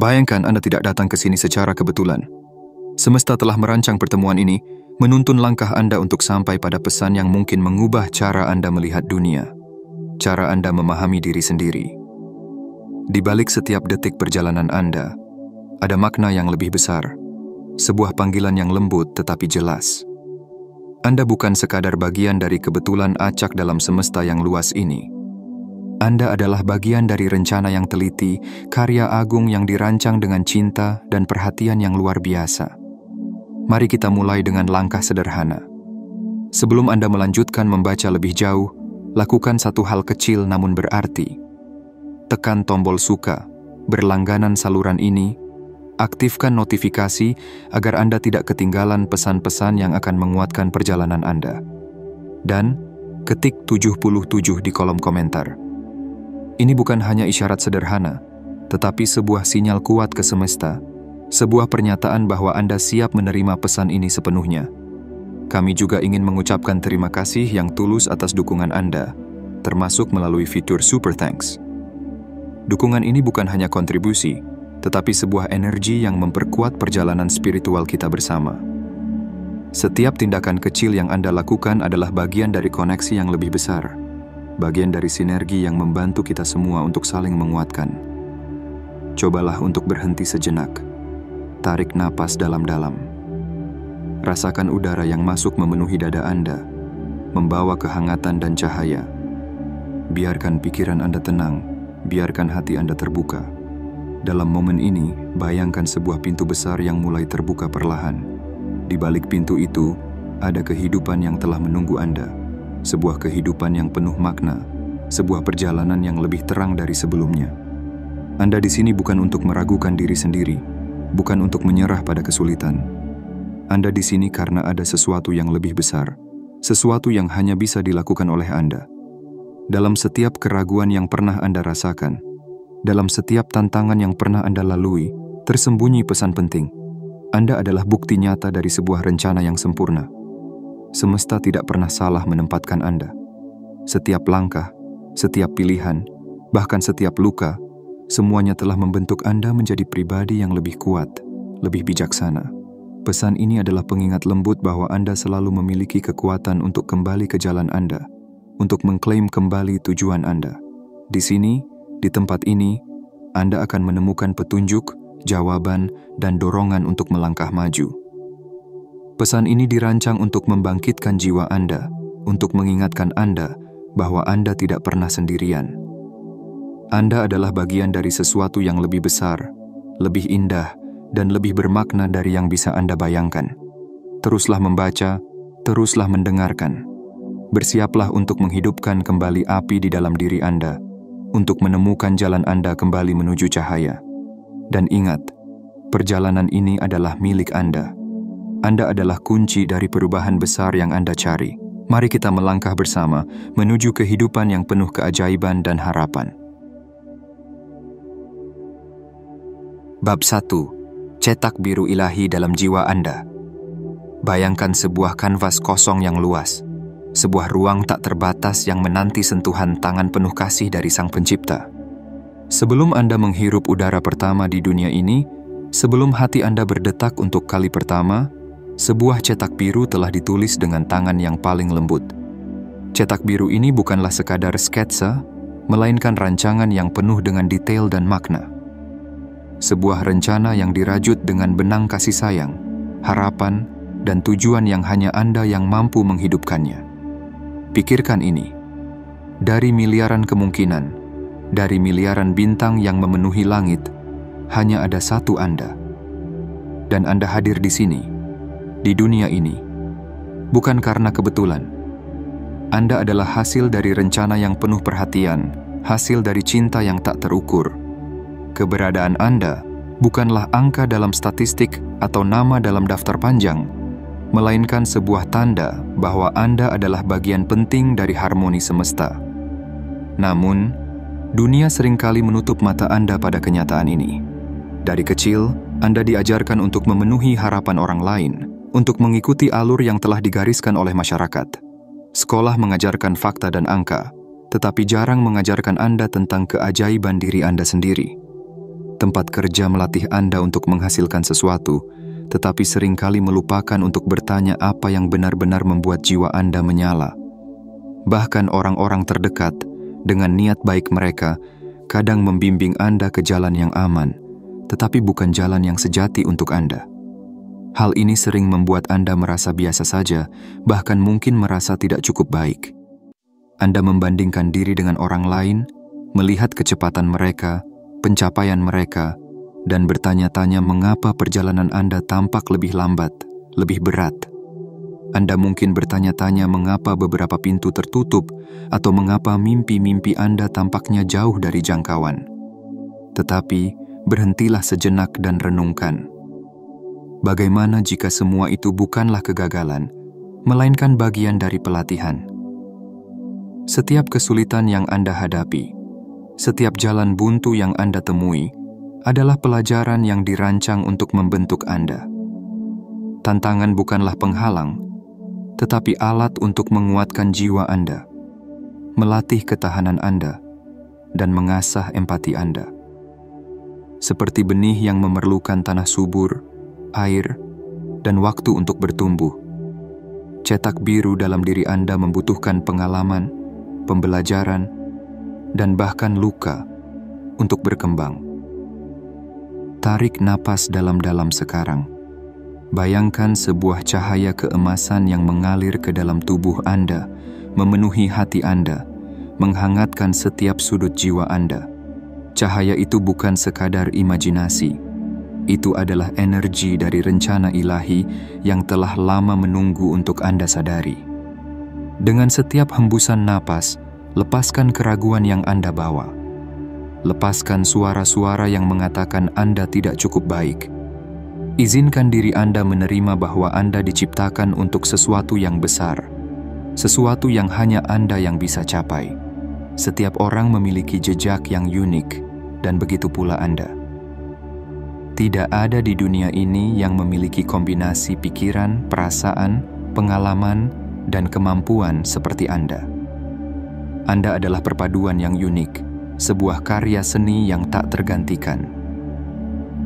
Bayangkan Anda tidak datang ke sini secara kebetulan. Semesta telah merancang pertemuan ini, menuntun langkah Anda untuk sampai pada pesan yang mungkin mengubah cara Anda melihat dunia, cara Anda memahami diri sendiri. Di balik setiap detik perjalanan Anda, ada makna yang lebih besar, sebuah panggilan yang lembut tetapi jelas. Anda bukan sekadar bagian dari kebetulan acak dalam semesta yang luas ini. Anda adalah bagian dari rencana yang teliti, karya agung yang dirancang dengan cinta dan perhatian yang luar biasa. Mari kita mulai dengan langkah sederhana. Sebelum Anda melanjutkan membaca lebih jauh, lakukan satu hal kecil namun berarti. Tekan tombol suka, berlangganan saluran ini, aktifkan notifikasi agar Anda tidak ketinggalan pesan-pesan yang akan menguatkan perjalanan Anda. Dan ketik 77 di kolom komentar. Ini bukan hanya isyarat sederhana, tetapi sebuah sinyal kuat ke semesta, sebuah pernyataan bahwa Anda siap menerima pesan ini sepenuhnya. Kami juga ingin mengucapkan terima kasih yang tulus atas dukungan Anda, termasuk melalui fitur Super Thanks. Dukungan ini bukan hanya kontribusi, tetapi sebuah energi yang memperkuat perjalanan spiritual kita bersama. Setiap tindakan kecil yang Anda lakukan adalah bagian dari koneksi yang lebih besar, bagian dari sinergi yang membantu kita semua untuk saling menguatkan. Cobalah untuk berhenti sejenak. Tarik napas dalam-dalam. Rasakan udara yang masuk memenuhi dada Anda, membawa kehangatan dan cahaya. Biarkan pikiran Anda tenang, biarkan hati Anda terbuka. Dalam momen ini, bayangkan sebuah pintu besar yang mulai terbuka perlahan. Di balik pintu itu, ada kehidupan yang telah menunggu Anda. Sebuah kehidupan yang penuh makna, sebuah perjalanan yang lebih terang dari sebelumnya. Anda di sini bukan untuk meragukan diri sendiri, bukan untuk menyerah pada kesulitan. Anda di sini karena ada sesuatu yang lebih besar, sesuatu yang hanya bisa dilakukan oleh Anda. Dalam setiap keraguan yang pernah Anda rasakan, dalam setiap tantangan yang pernah Anda lalui, tersembunyi pesan penting. Anda adalah bukti nyata dari sebuah rencana yang sempurna. Semesta tidak pernah salah menempatkan Anda. Setiap langkah, setiap pilihan, bahkan setiap luka, semuanya telah membentuk Anda menjadi pribadi yang lebih kuat, lebih bijaksana. Pesan ini adalah pengingat lembut bahwa Anda selalu memiliki kekuatan untuk kembali ke jalan Anda, untuk mengklaim kembali tujuan Anda. Di sini, di tempat ini, Anda akan menemukan petunjuk, jawaban, dan dorongan untuk melangkah maju. Pesan ini dirancang untuk membangkitkan jiwa Anda, untuk mengingatkan Anda bahwa Anda tidak pernah sendirian. Anda adalah bagian dari sesuatu yang lebih besar, lebih indah, dan lebih bermakna dari yang bisa Anda bayangkan. Teruslah membaca, teruslah mendengarkan. Bersiaplah untuk menghidupkan kembali api di dalam diri Anda, untuk menemukan jalan Anda kembali menuju cahaya. Dan ingat, perjalanan ini adalah milik Anda. Anda adalah kunci dari perubahan besar yang Anda cari. Mari kita melangkah bersama menuju kehidupan yang penuh keajaiban dan harapan. Bab 1. Cetak biru ilahi dalam jiwa Anda. Bayangkan sebuah kanvas kosong yang luas, sebuah ruang tak terbatas yang menanti sentuhan tangan penuh kasih dari Sang Pencipta. Sebelum Anda menghirup udara pertama di dunia ini, sebelum hati Anda berdetak untuk kali pertama, sebuah cetak biru telah ditulis dengan tangan yang paling lembut. Cetak biru ini bukanlah sekadar sketsa, melainkan rancangan yang penuh dengan detail dan makna. Sebuah rencana yang dirajut dengan benang kasih sayang, harapan, dan tujuan yang hanya Anda yang mampu menghidupkannya. Pikirkan ini. Dari miliaran kemungkinan, dari miliaran bintang yang memenuhi langit, hanya ada satu Anda. Dan Anda hadir di sini, di dunia ini, bukan karena kebetulan. Anda adalah hasil dari rencana yang penuh perhatian, hasil dari cinta yang tak terukur. Keberadaan Anda bukanlah angka dalam statistik atau nama dalam daftar panjang, melainkan sebuah tanda bahwa Anda adalah bagian penting dari harmoni semesta. Namun, dunia seringkali menutup mata Anda pada kenyataan ini. Dari kecil, Anda diajarkan untuk memenuhi harapan orang lain, untuk mengikuti alur yang telah digariskan oleh masyarakat. Sekolah mengajarkan fakta dan angka, tetapi jarang mengajarkan Anda tentang keajaiban diri Anda sendiri. Tempat kerja melatih Anda untuk menghasilkan sesuatu, tetapi seringkali melupakan untuk bertanya apa yang benar-benar membuat jiwa Anda menyala. Bahkan orang-orang terdekat, dengan niat baik mereka, kadang membimbing Anda ke jalan yang aman, tetapi bukan jalan yang sejati untuk Anda. Hal ini sering membuat Anda merasa biasa saja, bahkan mungkin merasa tidak cukup baik. Anda membandingkan diri dengan orang lain, melihat kecepatan mereka, pencapaian mereka, dan bertanya-tanya mengapa perjalanan Anda tampak lebih lambat, lebih berat. Anda mungkin bertanya-tanya mengapa beberapa pintu tertutup atau mengapa mimpi-mimpi Anda tampaknya jauh dari jangkauan. Tetapi, berhentilah sejenak dan renungkan. Bagaimana jika semua itu bukanlah kegagalan, melainkan bagian dari pelatihan? Setiap kesulitan yang Anda hadapi, setiap jalan buntu yang Anda temui, adalah pelajaran yang dirancang untuk membentuk Anda. Tantangan bukanlah penghalang, tetapi alat untuk menguatkan jiwa Anda, melatih ketahanan Anda, dan mengasah empati Anda. Seperti benih yang memerlukan tanah subur, air, dan waktu untuk bertumbuh, cetak biru dalam diri Anda membutuhkan pengalaman, pembelajaran, dan bahkan luka untuk berkembang. Tarik napas dalam-dalam sekarang. Bayangkan sebuah cahaya keemasan yang mengalir ke dalam tubuh Anda, memenuhi hati Anda, menghangatkan setiap sudut jiwa Anda. Cahaya itu bukan sekadar imajinasi. Itu adalah energi dari rencana ilahi yang telah lama menunggu untuk Anda sadari. Dengan setiap hembusan napas, lepaskan keraguan yang Anda bawa. Lepaskan suara-suara yang mengatakan Anda tidak cukup baik. Izinkan diri Anda menerima bahwa Anda diciptakan untuk sesuatu yang besar, sesuatu yang hanya Anda yang bisa capai. Setiap orang memiliki jejak yang unik, dan begitu pula Anda. Tidak ada di dunia ini yang memiliki kombinasi pikiran, perasaan, pengalaman, dan kemampuan seperti Anda. Anda adalah perpaduan yang unik, sebuah karya seni yang tak tergantikan.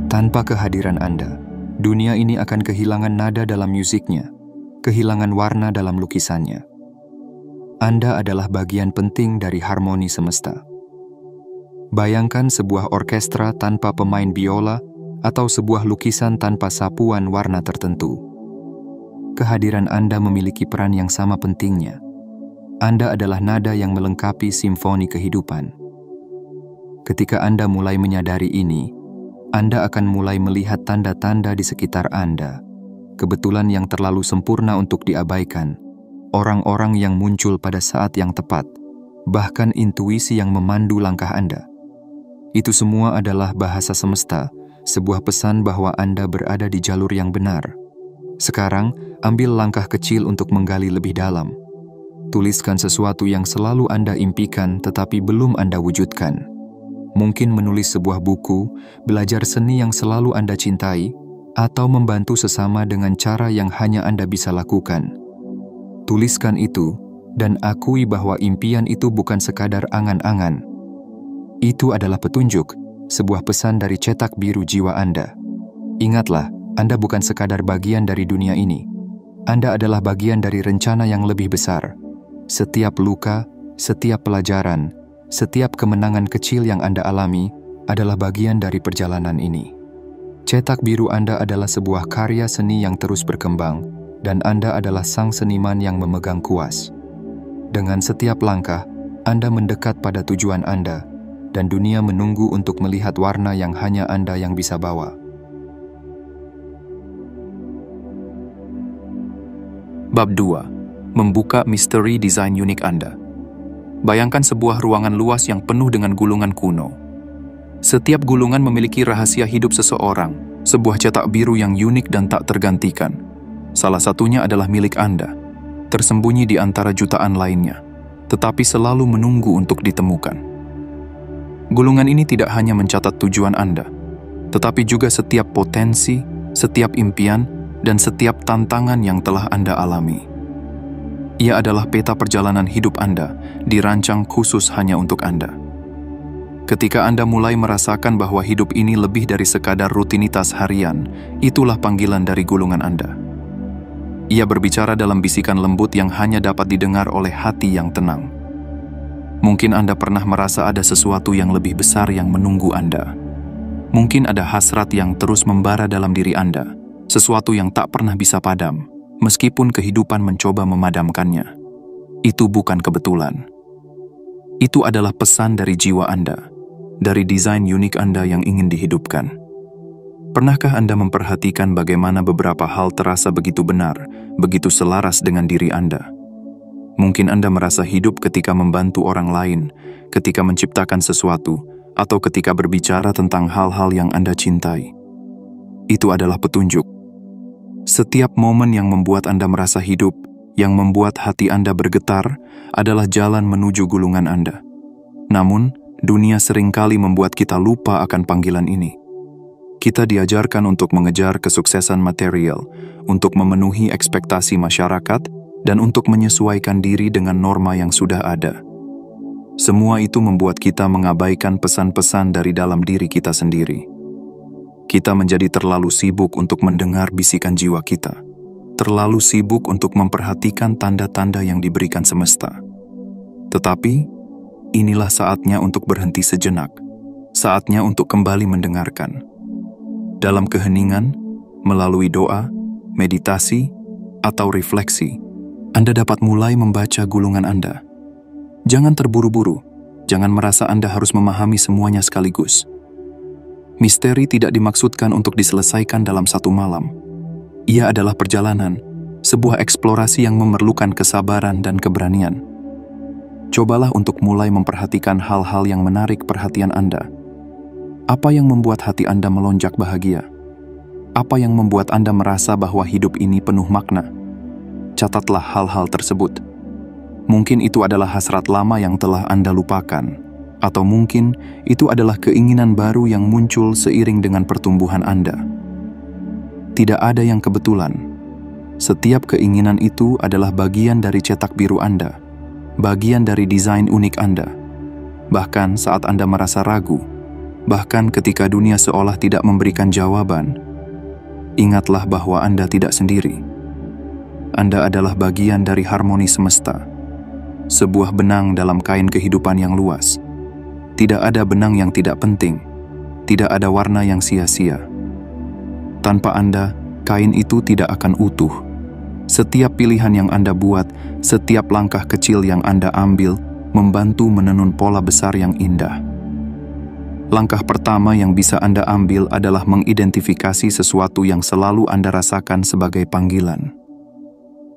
Tanpa kehadiran Anda, dunia ini akan kehilangan nada dalam musiknya, kehilangan warna dalam lukisannya. Anda adalah bagian penting dari harmoni semesta. Bayangkan sebuah orkestra tanpa pemain biola atau sebuah lukisan tanpa sapuan warna tertentu. Kehadiran Anda memiliki peran yang sama pentingnya. Anda adalah nada yang melengkapi simfoni kehidupan. Ketika Anda mulai menyadari ini, Anda akan mulai melihat tanda-tanda di sekitar Anda, kebetulan yang terlalu sempurna untuk diabaikan, orang-orang yang muncul pada saat yang tepat, bahkan intuisi yang memandu langkah Anda. Itu semua adalah bahasa semesta, sebuah pesan bahwa Anda berada di jalur yang benar. Sekarang, ambil langkah kecil untuk menggali lebih dalam. Tuliskan sesuatu yang selalu Anda impikan tetapi belum Anda wujudkan. Mungkin menulis sebuah buku, belajar seni yang selalu Anda cintai, atau membantu sesama dengan cara yang hanya Anda bisa lakukan. Tuliskan itu, dan akui bahwa impian itu bukan sekadar angan-angan. Itu adalah petunjuk, sebuah pesan dari cetak biru jiwa Anda. Ingatlah, Anda bukan sekadar bagian dari dunia ini. Anda adalah bagian dari rencana yang lebih besar. Setiap luka, setiap pelajaran, setiap kemenangan kecil yang Anda alami adalah bagian dari perjalanan ini. Cetak biru Anda adalah sebuah karya seni yang terus berkembang, dan Anda adalah sang seniman yang memegang kuas. Dengan setiap langkah, Anda mendekat pada tujuan Anda, dan dunia menunggu untuk melihat warna yang hanya Anda yang bisa bawa. Bab 2. Membuka misteri desain unik Anda. Bayangkan sebuah ruangan luas yang penuh dengan gulungan kuno. Setiap gulungan memiliki rahasia hidup seseorang, sebuah cetak biru yang unik dan tak tergantikan. Salah satunya adalah milik Anda, tersembunyi di antara jutaan lainnya, tetapi selalu menunggu untuk ditemukan. Gulungan ini tidak hanya mencatat tujuan Anda, tetapi juga setiap potensi, setiap impian, dan setiap tantangan yang telah Anda alami. Ia adalah peta perjalanan hidup Anda, dirancang khusus hanya untuk Anda. Ketika Anda mulai merasakan bahwa hidup ini lebih dari sekadar rutinitas harian, itulah panggilan dari gulungan Anda. Ia berbicara dalam bisikan lembut yang hanya dapat didengar oleh hati yang tenang. Mungkin Anda pernah merasa ada sesuatu yang lebih besar yang menunggu Anda. Mungkin ada hasrat yang terus membara dalam diri Anda, sesuatu yang tak pernah bisa padam, meskipun kehidupan mencoba memadamkannya. Itu bukan kebetulan. Itu adalah pesan dari jiwa Anda, dari desain unik Anda yang ingin dihidupkan. Pernahkah Anda memperhatikan bagaimana beberapa hal terasa begitu benar, begitu selaras dengan diri Anda? Mungkin Anda merasa hidup ketika membantu orang lain, ketika menciptakan sesuatu, atau ketika berbicara tentang hal-hal yang Anda cintai. Itu adalah petunjuk. Setiap momen yang membuat Anda merasa hidup, yang membuat hati Anda bergetar, adalah jalan menuju gulungan Anda. Namun, dunia seringkali membuat kita lupa akan panggilan ini. Kita diajarkan untuk mengejar kesuksesan material, untuk memenuhi ekspektasi masyarakat, dan untuk menyesuaikan diri dengan norma yang sudah ada. Semua itu membuat kita mengabaikan pesan-pesan dari dalam diri kita sendiri. Kita menjadi terlalu sibuk untuk mendengar bisikan jiwa kita, terlalu sibuk untuk memperhatikan tanda-tanda yang diberikan semesta. Tetapi, inilah saatnya untuk berhenti sejenak, saatnya untuk kembali mendengarkan. Dalam keheningan, melalui doa, meditasi, atau refleksi, Anda dapat mulai membaca gulungan Anda. Jangan terburu-buru, jangan merasa Anda harus memahami semuanya sekaligus. Misteri tidak dimaksudkan untuk diselesaikan dalam satu malam. Ia adalah perjalanan, sebuah eksplorasi yang memerlukan kesabaran dan keberanian. Cobalah untuk mulai memperhatikan hal-hal yang menarik perhatian Anda. Apa yang membuat hati Anda melonjak bahagia? Apa yang membuat Anda merasa bahwa hidup ini penuh makna? Catatlah hal-hal tersebut. Mungkin itu adalah hasrat lama yang telah Anda lupakan, atau mungkin itu adalah keinginan baru yang muncul seiring dengan pertumbuhan Anda. Tidak ada yang kebetulan. Setiap keinginan itu adalah bagian dari cetak biru Anda, bagian dari desain unik Anda. Bahkan saat Anda merasa ragu, bahkan ketika dunia seolah tidak memberikan jawaban, ingatlah bahwa Anda tidak sendiri. Anda adalah bagian dari harmoni semesta, sebuah benang dalam kain kehidupan yang luas. Tidak ada benang yang tidak penting, tidak ada warna yang sia-sia. Tanpa Anda, kain itu tidak akan utuh. Setiap pilihan yang Anda buat, setiap langkah kecil yang Anda ambil, membantu menenun pola besar yang indah. Langkah pertama yang bisa Anda ambil adalah mengidentifikasi sesuatu yang selalu Anda rasakan sebagai panggilan.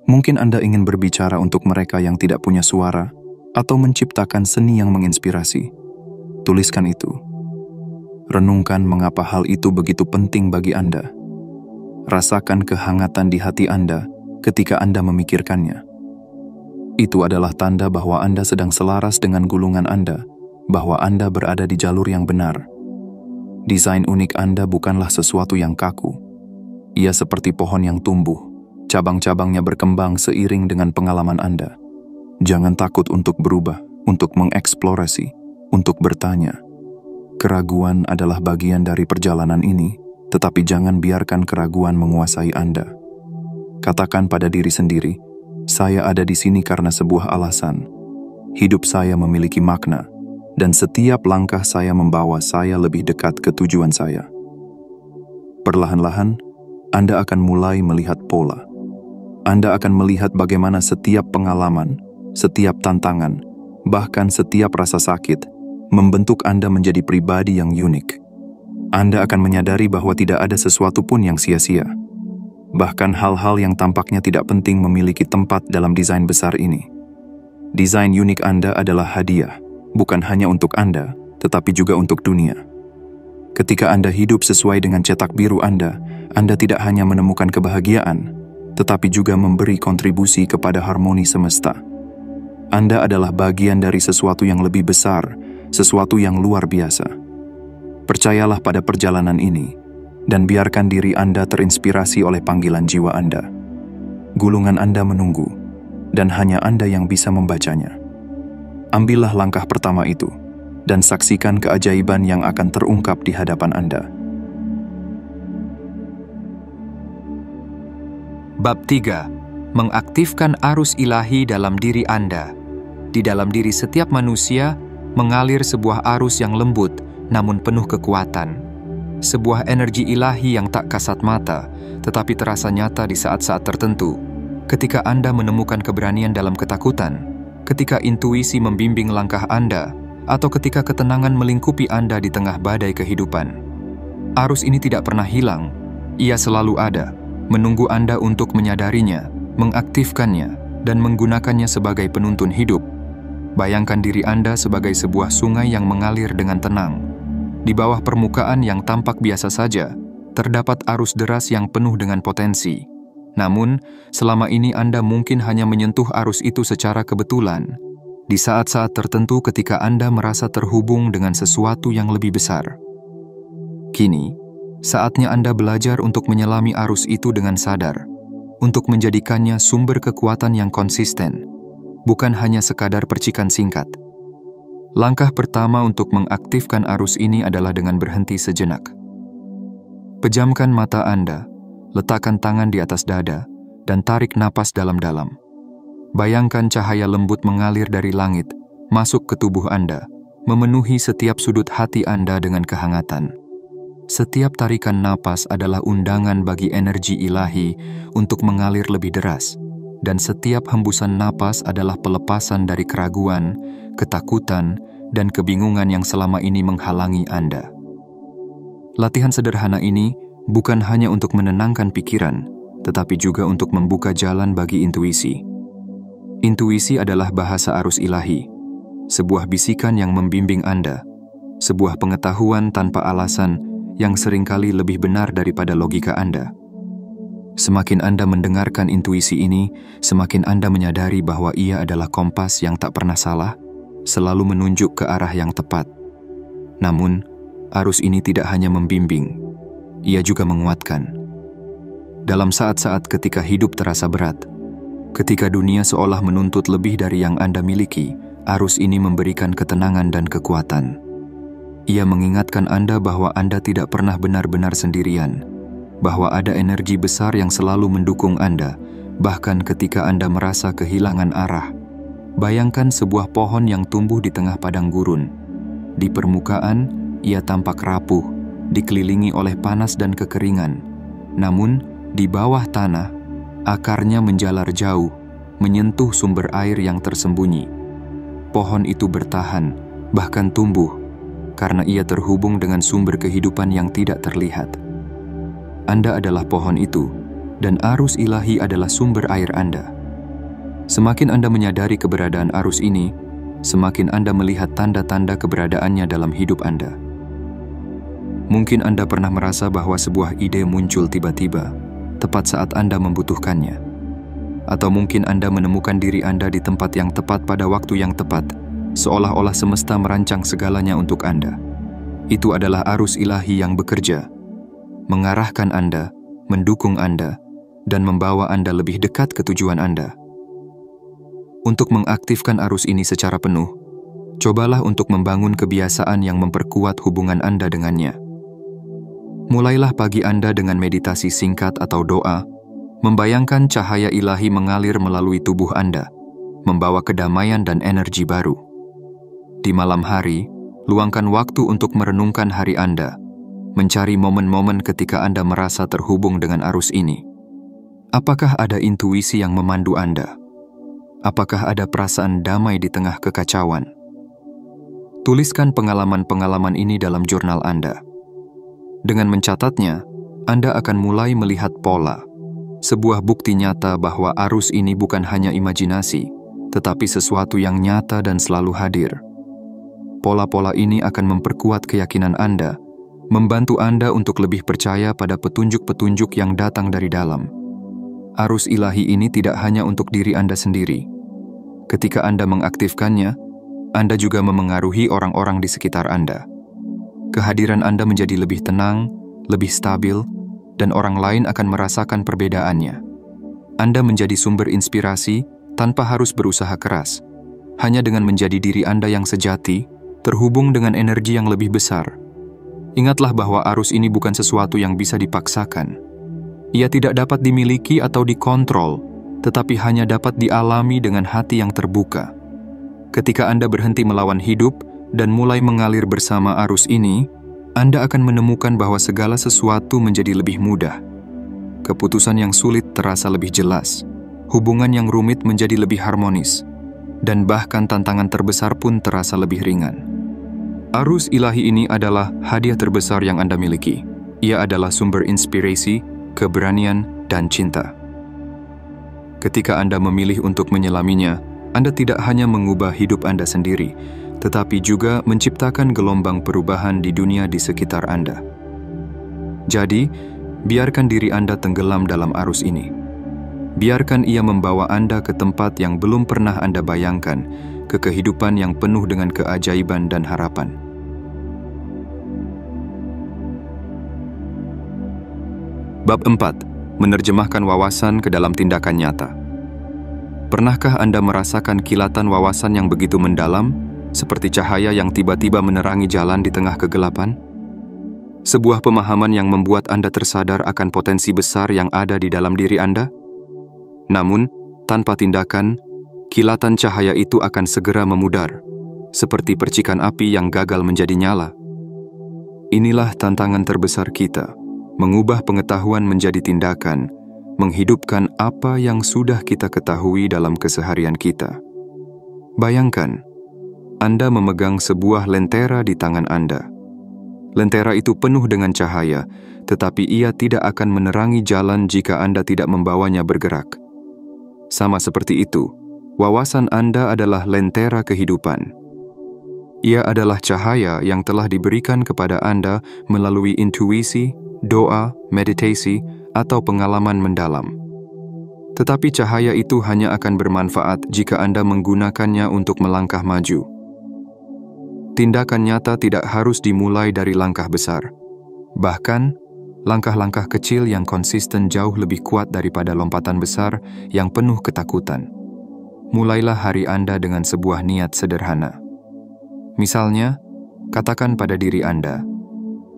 Mungkin Anda ingin berbicara untuk mereka yang tidak punya suara, atau menciptakan seni yang menginspirasi. Tuliskan itu. Renungkan mengapa hal itu begitu penting bagi Anda. Rasakan kehangatan di hati Anda ketika Anda memikirkannya. Itu adalah tanda bahwa Anda sedang selaras dengan gulungan Anda, bahwa Anda berada di jalur yang benar. Desain unik Anda bukanlah sesuatu yang kaku. Ia seperti pohon yang tumbuh. Cabang-cabangnya berkembang seiring dengan pengalaman Anda. Jangan takut untuk berubah, untuk mengeksplorasi, untuk bertanya. Keraguan adalah bagian dari perjalanan ini, tetapi jangan biarkan keraguan menguasai Anda. Katakan pada diri sendiri, saya ada di sini karena sebuah alasan. Hidup saya memiliki makna, dan setiap langkah saya membawa saya lebih dekat ke tujuan saya. Perlahan-lahan, Anda akan mulai melihat pola. Anda akan melihat bagaimana setiap pengalaman, setiap tantangan, bahkan setiap rasa sakit, membentuk Anda menjadi pribadi yang unik. Anda akan menyadari bahwa tidak ada sesuatu pun yang sia-sia. Bahkan hal-hal yang tampaknya tidak penting memiliki tempat dalam desain besar ini. Desain unik Anda adalah hadiah, bukan hanya untuk Anda, tetapi juga untuk dunia. Ketika Anda hidup sesuai dengan cetak biru Anda tidak hanya menemukan kebahagiaan, tetapi juga memberi kontribusi kepada harmoni semesta. Anda adalah bagian dari sesuatu yang lebih besar, sesuatu yang luar biasa. Percayalah pada perjalanan ini, dan biarkan diri Anda terinspirasi oleh panggilan jiwa Anda. Gulungan Anda menunggu, dan hanya Anda yang bisa membacanya. Ambillah langkah pertama itu, dan saksikan keajaiban yang akan terungkap di hadapan Anda. Bab 3. Mengaktifkan arus ilahi dalam diri Anda. Di dalam diri setiap manusia mengalir sebuah arus yang lembut namun penuh kekuatan. Sebuah energi ilahi yang tak kasat mata, tetapi terasa nyata di saat-saat tertentu. Ketika Anda menemukan keberanian dalam ketakutan, ketika intuisi membimbing langkah Anda, atau ketika ketenangan melingkupi Anda di tengah badai kehidupan. Arus ini tidak pernah hilang, ia selalu ada, menunggu Anda untuk menyadarinya, mengaktifkannya, dan menggunakannya sebagai penuntun hidup. Bayangkan diri Anda sebagai sebuah sungai yang mengalir dengan tenang. Di bawah permukaan yang tampak biasa saja, terdapat arus deras yang penuh dengan potensi. Namun, selama ini Anda mungkin hanya menyentuh arus itu secara kebetulan. Di saat-saat tertentu ketika Anda merasa terhubung dengan sesuatu yang lebih besar. Kini, saatnya Anda belajar untuk menyelami arus itu dengan sadar, untuk menjadikannya sumber kekuatan yang konsisten, bukan hanya sekadar percikan singkat. Langkah pertama untuk mengaktifkan arus ini adalah dengan berhenti sejenak. Pejamkan mata Anda, letakkan tangan di atas dada, dan tarik napas dalam-dalam. Bayangkan cahaya lembut mengalir dari langit, masuk ke tubuh Anda, memenuhi setiap sudut hati Anda dengan kehangatan. Setiap tarikan napas adalah undangan bagi energi ilahi untuk mengalir lebih deras, dan setiap hembusan napas adalah pelepasan dari keraguan, ketakutan, dan kebingungan yang selama ini menghalangi Anda. Latihan sederhana ini bukan hanya untuk menenangkan pikiran, tetapi juga untuk membuka jalan bagi intuisi. Intuisi adalah bahasa arus ilahi, sebuah bisikan yang membimbing Anda, sebuah pengetahuan tanpa alasan yang seringkali lebih benar daripada logika Anda. Semakin Anda mendengarkan intuisi ini, semakin Anda menyadari bahwa ia adalah kompas yang tak pernah salah, selalu menunjuk ke arah yang tepat. Namun, arus ini tidak hanya membimbing, ia juga menguatkan. Dalam saat-saat ketika hidup terasa berat, ketika dunia seolah menuntut lebih dari yang Anda miliki, arus ini memberikan ketenangan dan kekuatan. Ia mengingatkan Anda bahwa Anda tidak pernah benar-benar sendirian, bahwa ada energi besar yang selalu mendukung Anda, bahkan ketika Anda merasa kehilangan arah. Bayangkan sebuah pohon yang tumbuh di tengah padang gurun. Di permukaan, ia tampak rapuh, dikelilingi oleh panas dan kekeringan. Namun, di bawah tanah, akarnya menjalar jauh, menyentuh sumber air yang tersembunyi. Pohon itu bertahan, bahkan tumbuh, karena ia terhubung dengan sumber kehidupan yang tidak terlihat. Anda adalah pohon itu, dan arus ilahi adalah sumber air Anda. Semakin Anda menyadari keberadaan arus ini, semakin Anda melihat tanda-tanda keberadaannya dalam hidup Anda. Mungkin Anda pernah merasa bahwa sebuah ide muncul tiba-tiba, tepat saat Anda membutuhkannya. Atau mungkin Anda menemukan diri Anda di tempat yang tepat pada waktu yang tepat, seolah-olah semesta merancang segalanya untuk Anda. Itu adalah arus ilahi yang bekerja, mengarahkan Anda, mendukung Anda, dan membawa Anda lebih dekat ke tujuan Anda. Untuk mengaktifkan arus ini secara penuh, cobalah untuk membangun kebiasaan yang memperkuat hubungan Anda dengannya. Mulailah pagi Anda dengan meditasi singkat atau doa, membayangkan cahaya ilahi mengalir melalui tubuh Anda, membawa kedamaian dan energi baru. Di malam hari, luangkan waktu untuk merenungkan hari Anda, mencari momen-momen ketika Anda merasa terhubung dengan arus ini. Apakah ada intuisi yang memandu Anda? Apakah ada perasaan damai di tengah kekacauan? Tuliskan pengalaman-pengalaman ini dalam jurnal Anda. Dengan mencatatnya, Anda akan mulai melihat pola, sebuah bukti nyata bahwa arus ini bukan hanya imajinasi, tetapi sesuatu yang nyata dan selalu hadir. Pola-pola ini akan memperkuat keyakinan Anda, membantu Anda untuk lebih percaya pada petunjuk-petunjuk yang datang dari dalam. Arus ilahi ini tidak hanya untuk diri Anda sendiri. Ketika Anda mengaktifkannya, Anda juga memengaruhi orang-orang di sekitar Anda. Kehadiran Anda menjadi lebih tenang, lebih stabil, dan orang lain akan merasakan perbedaannya. Anda menjadi sumber inspirasi tanpa harus berusaha keras. Hanya dengan menjadi diri Anda yang sejati, terhubung dengan energi yang lebih besar. Ingatlah bahwa arus ini bukan sesuatu yang bisa dipaksakan. Ia tidak dapat dimiliki atau dikontrol, tetapi hanya dapat dialami dengan hati yang terbuka. Ketika Anda berhenti melawan hidup dan mulai mengalir bersama arus ini, Anda akan menemukan bahwa segala sesuatu menjadi lebih mudah. Keputusan yang sulit terasa lebih jelas, hubungan yang rumit menjadi lebih harmonis, dan bahkan tantangan terbesar pun terasa lebih ringan. Arus ilahi ini adalah hadiah terbesar yang Anda miliki. Ia adalah sumber inspirasi, keberanian, dan cinta. Ketika Anda memilih untuk menyelaminya, Anda tidak hanya mengubah hidup Anda sendiri, tetapi juga menciptakan gelombang perubahan di dunia di sekitar Anda. Jadi, biarkan diri Anda tenggelam dalam arus ini. Biarkan ia membawa Anda ke tempat yang belum pernah Anda bayangkan, ke kehidupan yang penuh dengan keajaiban dan harapan. Bab 4. Menerjemahkan wawasan ke dalam tindakan nyata. Pernahkah Anda merasakan kilatan wawasan yang begitu mendalam, seperti cahaya yang tiba-tiba menerangi jalan di tengah kegelapan? Sebuah pemahaman yang membuat Anda tersadar akan potensi besar yang ada di dalam diri Anda? Namun, tanpa tindakan, kilatan cahaya itu akan segera memudar, seperti percikan api yang gagal menjadi nyala. Inilah tantangan terbesar kita, mengubah pengetahuan menjadi tindakan, menghidupkan apa yang sudah kita ketahui dalam keseharian kita. Bayangkan, Anda memegang sebuah lentera di tangan Anda. Lentera itu penuh dengan cahaya, tetapi ia tidak akan menerangi jalan jika Anda tidak membawanya bergerak. Sama seperti itu, wawasan Anda adalah lentera kehidupan. Ia adalah cahaya yang telah diberikan kepada Anda melalui intuisi, doa, meditasi, atau pengalaman mendalam. Tetapi cahaya itu hanya akan bermanfaat jika Anda menggunakannya untuk melangkah maju. Tindakan nyata tidak harus dimulai dari langkah besar. Bahkan, langkah-langkah kecil yang konsisten jauh lebih kuat daripada lompatan besar yang penuh ketakutan. Mulailah hari Anda dengan sebuah niat sederhana. Misalnya, katakan pada diri Anda,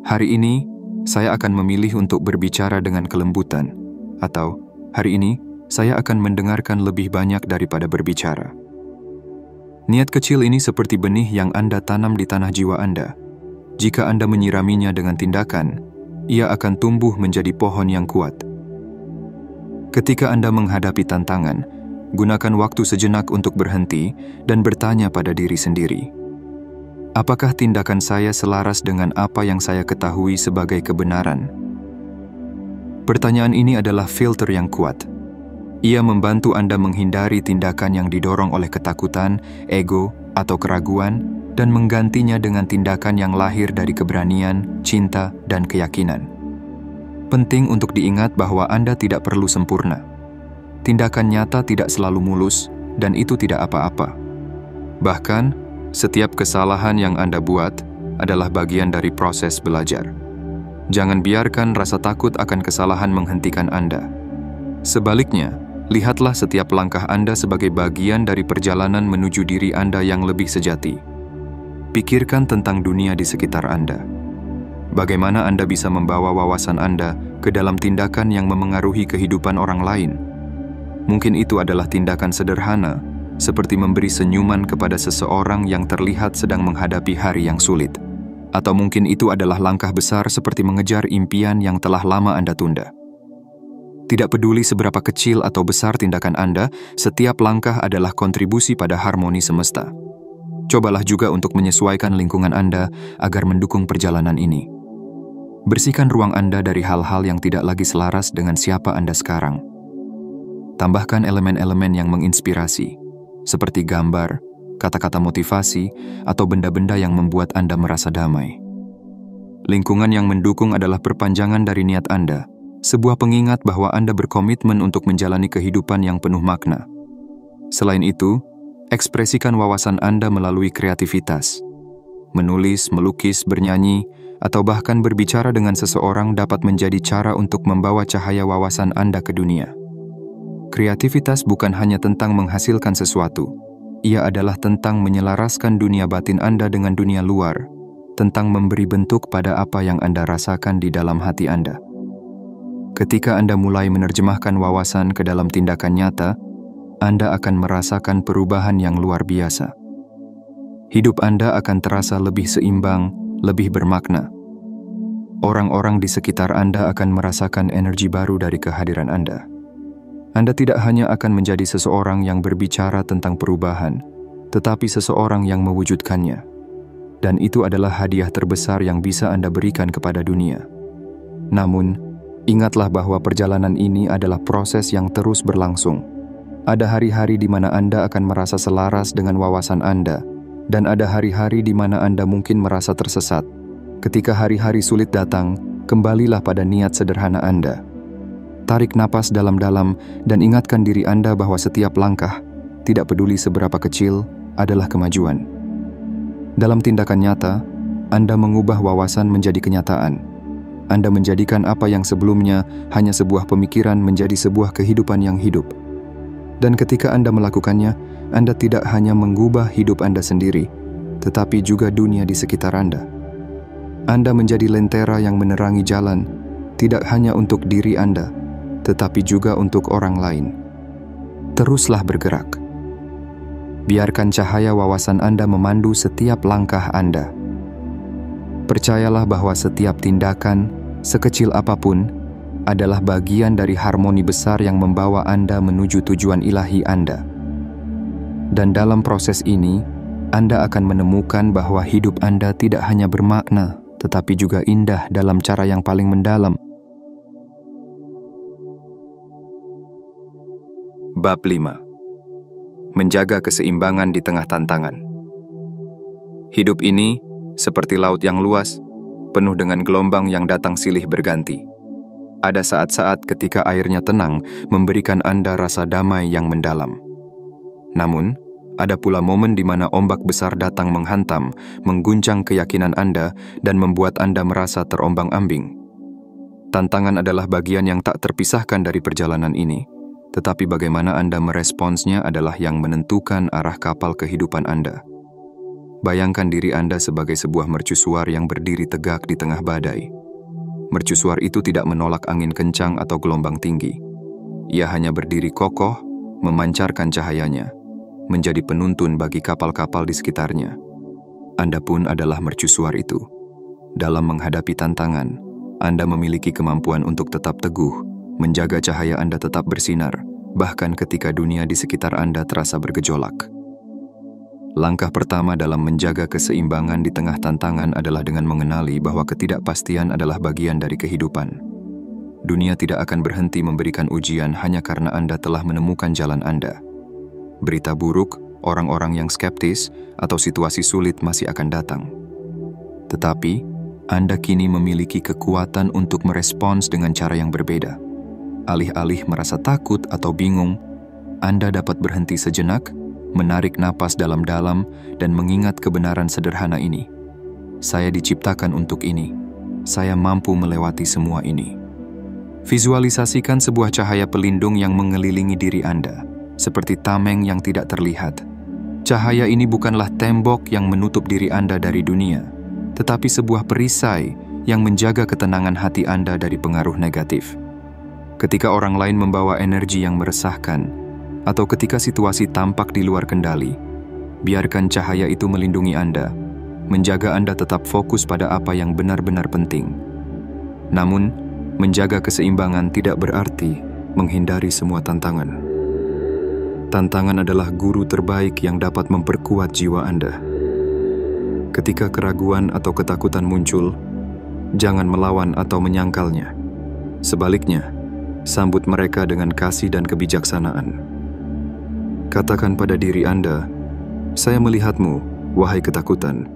"Hari ini, saya akan memilih untuk berbicara dengan kelembutan," atau "Hari ini, saya akan mendengarkan lebih banyak daripada berbicara." Niat kecil ini seperti benih yang Anda tanam di tanah jiwa Anda. Jika Anda menyiraminya dengan tindakan, ia akan tumbuh menjadi pohon yang kuat. Ketika Anda menghadapi tantangan, gunakan waktu sejenak untuk berhenti dan bertanya pada diri sendiri, apakah tindakan saya selaras dengan apa yang saya ketahui sebagai kebenaran? Pertanyaan ini adalah filter yang kuat. Ia membantu Anda menghindari tindakan yang didorong oleh ketakutan, ego, atau keraguan, dan menggantinya dengan tindakan yang lahir dari keberanian, cinta, dan keyakinan. Penting untuk diingat bahwa Anda tidak perlu sempurna. Tindakan nyata tidak selalu mulus, dan itu tidak apa-apa. Bahkan, setiap kesalahan yang Anda buat adalah bagian dari proses belajar. Jangan biarkan rasa takut akan kesalahan menghentikan Anda. Sebaliknya, lihatlah setiap langkah Anda sebagai bagian dari perjalanan menuju diri Anda yang lebih sejati. Pikirkan tentang dunia di sekitar Anda. Bagaimana Anda bisa membawa wawasan Anda ke dalam tindakan yang memengaruhi kehidupan orang lain? Mungkin itu adalah tindakan sederhana, seperti memberi senyuman kepada seseorang yang terlihat sedang menghadapi hari yang sulit. Atau mungkin itu adalah langkah besar seperti mengejar impian yang telah lama Anda tunda. Tidak peduli seberapa kecil atau besar tindakan Anda, setiap langkah adalah kontribusi pada harmoni semesta. Cobalah juga untuk menyesuaikan lingkungan Anda agar mendukung perjalanan ini. Bersihkan ruang Anda dari hal-hal yang tidak lagi selaras dengan siapa Anda sekarang. Tambahkan elemen-elemen yang menginspirasi, seperti gambar, kata-kata motivasi, atau benda-benda yang membuat Anda merasa damai. Lingkungan yang mendukung adalah perpanjangan dari niat Anda, sebuah pengingat bahwa Anda berkomitmen untuk menjalani kehidupan yang penuh makna. Selain itu, ekspresikan wawasan Anda melalui kreativitas. Menulis, melukis, bernyanyi, atau bahkan berbicara dengan seseorang dapat menjadi cara untuk membawa cahaya wawasan Anda ke dunia. Kreativitas bukan hanya tentang menghasilkan sesuatu, Ia adalah tentang menyelaraskan dunia batin Anda dengan dunia luar, tentang memberi bentuk pada apa yang Anda rasakan di dalam hati Anda. Ketika Anda mulai menerjemahkan wawasan ke dalam tindakan nyata, Anda akan merasakan perubahan yang luar biasa. Hidup Anda akan terasa lebih seimbang, lebih bermakna. Orang-orang di sekitar Anda akan merasakan energi baru dari kehadiran Anda. Anda tidak hanya akan menjadi seseorang yang berbicara tentang perubahan, tetapi seseorang yang mewujudkannya. Dan itu adalah hadiah terbesar yang bisa Anda berikan kepada dunia. Namun, ingatlah bahwa perjalanan ini adalah proses yang terus berlangsung. Ada hari-hari di mana Anda akan merasa selaras dengan wawasan Anda, dan ada hari-hari di mana Anda mungkin merasa tersesat. Ketika hari-hari sulit datang, kembalilah pada niat sederhana Anda. Tarik napas dalam-dalam dan ingatkan diri Anda bahwa setiap langkah, tidak peduli seberapa kecil, adalah kemajuan. Dalam tindakan nyata, Anda mengubah wawasan menjadi kenyataan. Anda menjadikan apa yang sebelumnya hanya sebuah pemikiran menjadi sebuah kehidupan yang hidup. Dan ketika Anda melakukannya, Anda tidak hanya mengubah hidup Anda sendiri, tetapi juga dunia di sekitar Anda. Anda menjadi lentera yang menerangi jalan, tidak hanya untuk diri Anda, tetapi juga untuk orang lain. Teruslah bergerak. Biarkan cahaya wawasan Anda memandu setiap langkah Anda. Percayalah bahwa setiap tindakan, sekecil apapun, adalah bagian dari harmoni besar yang membawa Anda menuju tujuan ilahi Anda. Dan dalam proses ini, Anda akan menemukan bahwa hidup Anda tidak hanya bermakna, tetapi juga indah dalam cara yang paling mendalam. Bab 5. Menjaga keseimbangan di tengah tantangan. Hidup ini, seperti laut yang luas, penuh dengan gelombang yang datang silih berganti. Ada saat-saat ketika airnya tenang, memberikan Anda rasa damai yang mendalam. Namun, ada pula momen di mana ombak besar datang menghantam, mengguncang keyakinan Anda, dan membuat Anda merasa terombang-ambing. Tantangan adalah bagian yang tak terpisahkan dari perjalanan ini. Tetapi bagaimana Anda meresponsnya adalah yang menentukan arah kapal kehidupan Anda. Bayangkan diri Anda sebagai sebuah mercusuar yang berdiri tegak di tengah badai. Mercusuar itu tidak menolak angin kencang atau gelombang tinggi. Ia hanya berdiri kokoh, memancarkan cahayanya, menjadi penuntun bagi kapal-kapal di sekitarnya. Anda pun adalah mercusuar itu. Dalam menghadapi tantangan, Anda memiliki kemampuan untuk tetap teguh, menjaga cahaya Anda tetap bersinar, bahkan ketika dunia di sekitar Anda terasa bergejolak. Langkah pertama dalam menjaga keseimbangan di tengah tantangan adalah dengan mengenali bahwa ketidakpastian adalah bagian dari kehidupan. Dunia tidak akan berhenti memberikan ujian hanya karena Anda telah menemukan jalan Anda. Berita buruk, orang-orang yang skeptis, atau situasi sulit masih akan datang. Tetapi, Anda kini memiliki kekuatan untuk merespons dengan cara yang berbeda. Alih-alih merasa takut atau bingung, Anda dapat berhenti sejenak, menarik napas dalam-dalam, dan mengingat kebenaran sederhana ini. Saya diciptakan untuk ini. Saya mampu melewati semua ini. Visualisasikan sebuah cahaya pelindung yang mengelilingi diri Anda, seperti tameng yang tidak terlihat. Cahaya ini bukanlah tembok yang menutup diri Anda dari dunia, tetapi sebuah perisai yang menjaga ketenangan hati Anda dari pengaruh negatif. Ketika orang lain membawa energi yang meresahkan, atau ketika situasi tampak di luar kendali, biarkan cahaya itu melindungi Anda, menjaga Anda tetap fokus pada apa yang benar-benar penting. Namun, menjaga keseimbangan tidak berarti menghindari semua tantangan. Tantangan adalah guru terbaik yang dapat memperkuat jiwa Anda. Ketika keraguan atau ketakutan muncul, jangan melawan atau menyangkalnya. Sebaliknya, sambut mereka dengan kasih dan kebijaksanaan. Katakan pada diri Anda, "Saya melihatmu, wahai ketakutan.